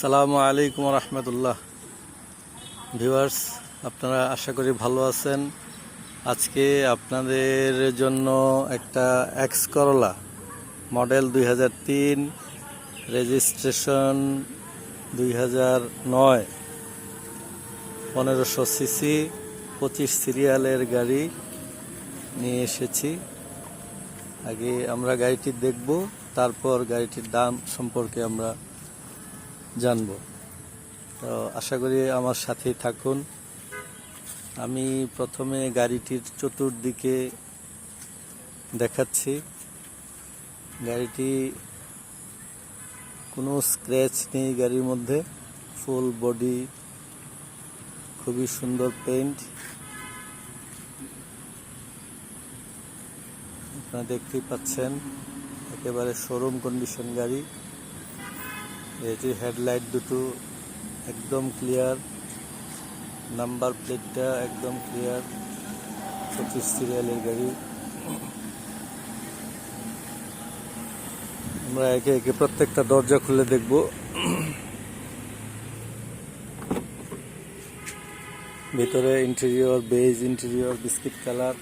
আসসালামু আলাইকুম রহমতুল্লাহ। ভিউয়ার্স, আপনারা আশা করি ভালো আছেন। আজকে আপনাদের জন্য একটা X Corolla model 2003, registration 2009, 1500 CC 25 সিরিয়ালের গাড়ি নিয়ে এসেছি। আগে আমরা গাড়িটি দেখব, তারপর গাড়িটির দাম সম্পর্কে আমরা জানব। তো আশা করি আমার সাথেই থাকুন। আমি প্রথমে গাড়িটির চতুর্দিকে দেখাচ্ছি। গাড়িটি কোনো স্ক্র্যাচ নেই গাড়ির মধ্যে, ফুল বডি, খুবই সুন্দর পেইন্ট। আপনারা দেখতেই পাচ্ছেন, একেবারে শোরুম কন্ডিশন গাড়ি। এটির হেডলাইট দুটো একদম ক্লিয়ার, নাম্বার প্লেটটা একদম ক্লিয়ার, 25 সিরিয়ালের গাড়ি। আমরা একে একে প্রত্যেকটা দরজা খুলে দেখব। ভিতরে interior beige, interior biscuit colour.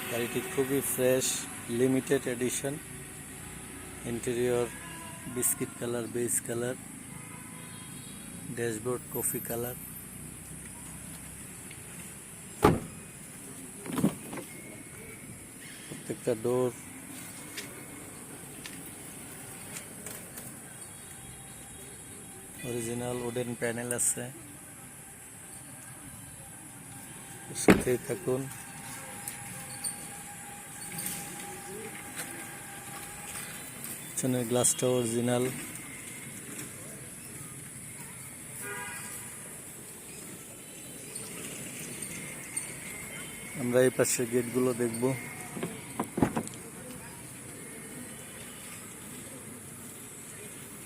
গাড়িটি খুবই fresh, limited edition. Interior biscuit colour, beige colour, dashboard coffee colour. প্রত্যেকটা ডোর অরিজিনাল উডেন প্যানেল আছে। সাথেই থাকুন। পিছনের গ্লাসটা অরিজিনাল। আমরা এই পাশে গেটগুলো দেখব।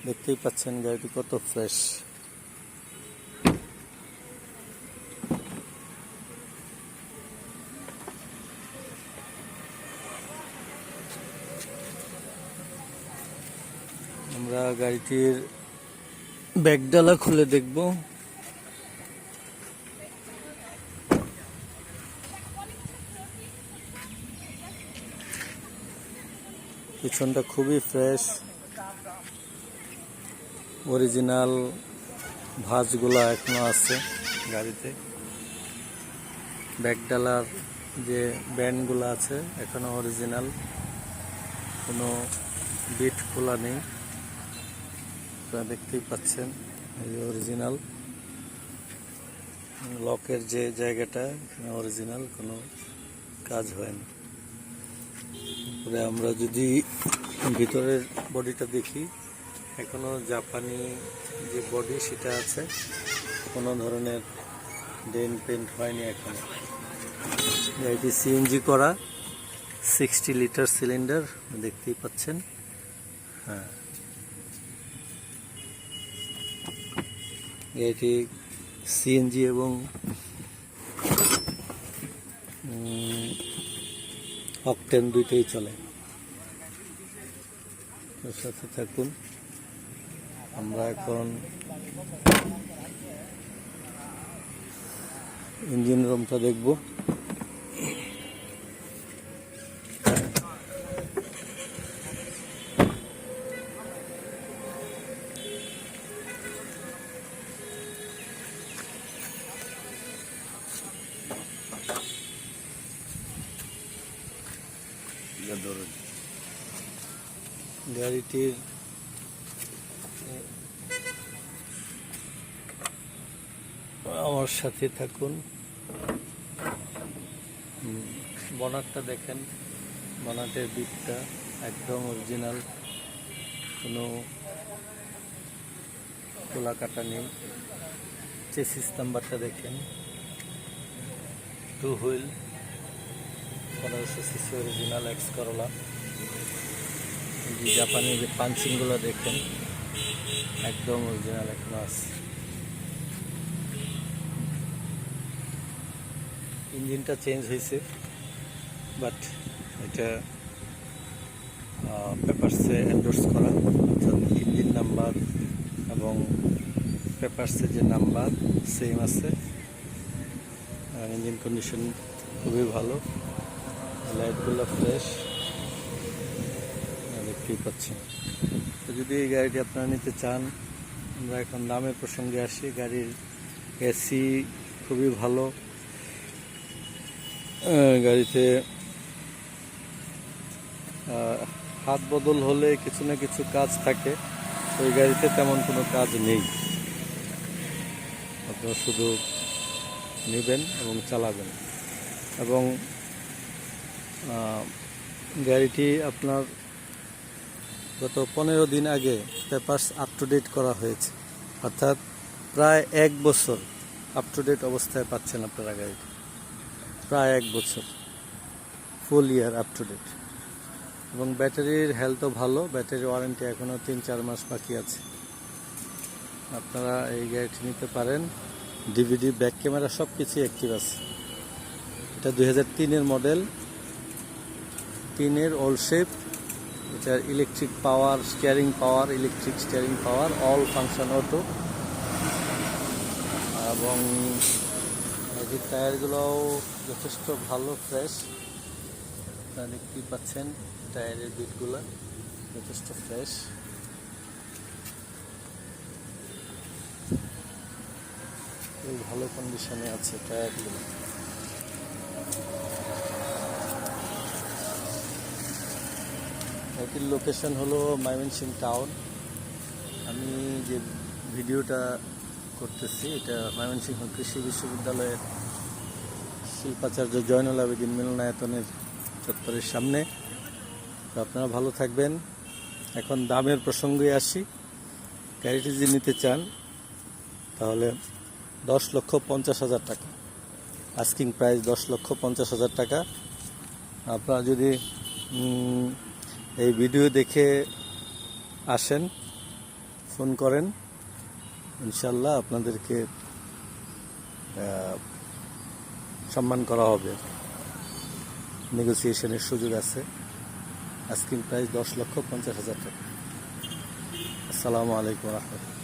দেখতেই পাচ্ছেন গাড়িটি কত ফ্রেশ। আমরা গাড়িটির ব্যাগডালা খুলে দেখব। পিছনটা খুবই ফ্রেশ, অরিজিনাল ভাঁজগুলো এখনো আছে গাড়িতে। ব্যাগডালার যে ব্যান্ডগুলো আছে এখনো অরিজিনাল, কোনো বিট খোলা নেই। আপনারা দেখতেই পাচ্ছেন এই অরিজিনাল। লকের যে জায়গাটা এখানে অরিজিনাল, কোনো কাজ হয়নি। তারপরে আমরা যদি ভিতরের বডিটা দেখি, এখনো জাপানি যে বডি সেটা আছে, কোনো ধরনের ডেন্ট পেন্ট হয়নি এখনো। গাড়িটি সিএনজি করা, 60 লিটার সিলিন্ডার, দেখতেই পাচ্ছেন। হ্যাঁ, এটি সিএনজি এবং অকটেন দুইটাই চলে। এর সাথে থাকুন। আমরা এখন ইঞ্জিন রুমটা দেখব। গাড়িটির আমার সাথে থাকুন। বনারটা দেখেন, বনাটের বিটটা একদম অরিজিনাল, কোনো খোলা কাটা নেই। চেসিস নাম্বারটা দেখেন, 2 wheel, 1500 CC original X Corolla. জাপানি যে পাঞ্চিংগুলো দেখেন একদম অরিজিনাল এখনো আছে। ইঞ্জিনটা চেঞ্জ হয়েছে, বাট এটা পেপারসে এন্ডোর্স করা, অর্থাৎ ইঞ্জিন নাম্বার এবং পেপারসে যে নাম্বার সেম আছে, আর ইঞ্জিন কন্ডিশন খুবই ভালো, লাইটগুলো ফ্রেশ দেখতেই পাচ্ছেন। তো যদি এই গাড়িটি আপনারা নিতে চান, আমরা এখন দামের প্রসঙ্গে আসি। গাড়ির এসি খুবই ভালো, গাড়িতে হাত বদল হলে কিছু না কিছু কাজ থাকে, ওই গাড়িতে তেমন কোনো কাজ নেই। আপনারা শুধু নেবেন এবং চালাবেন। এবং গাড়িটি আপনার গত 15 দিন আগে পেপারস আপ টু ডেট করা হয়েছে, অর্থাৎ প্রায় 1 বছর আপ টু ডেট অবস্থায় পাচ্ছেন আপনারা গাড়িটি। প্রায় 1 বছর, ফুল ইয়ার আপ টু ডেট। এবং ব্যাটারির হেলথও ভালো, ব্যাটারি ওয়ারেন্টি এখনও 3-4 মাস বাকি আছে। আপনারা এই গাড়িটি নিতে পারেন। ডিভিডি, ব্যাক ক্যামেরা সব কিছুই অ্যাক্টিভ আছে। এটা 2003-এর মডেল, 3-এর ওল্ড শেপ। এটার ইলেকট্রিক পাওয়ার, স্টিয়ারিং পাওয়ার, ইলেকট্রিক স্টিয়ারিং পাওয়ার, অল ফাংশন অটো। এবং এটির টায়ারগুলোও যথেষ্ট ভালো, ফ্রেশ। আপনারা দেখতেই পাচ্ছেন টায়ারের বিটগুলো যথেষ্ট ফ্রেশ। খুব ভালো কন্ডিশনে আছে টায়ারগুলো। এটির লোকেশন হলো ময়মনসিংহ টাউন। আমি যে ভিডিওটা করতেছি এটা ময়মনসিংহ কৃষি বিশ্ববিদ্যালয়ের শিল্পাচার্য জয়নুল আবেদিন মিলনায়তনের চত্বরের সামনে। তো আপনারা ভালো থাকবেন। এখন দামের প্রসঙ্গে আসি। গাড়িটি যদি নিতে চান তাহলে 10,50,000 টাকা, আস্কিং প্রাইস 10,50,000 টাকা। আপনারা যদি এই ভিডিও দেখে আসেন, ফোন করেন, ইনশাল্লাহ আপনাদেরকে সম্মান করা হবে, নেগোসিয়েশনের সুযোগ আছে। আস্কিং প্রাইস 10,50,000 টাকা। আসসালামু আলাইকুম রহমতুল্লাহ।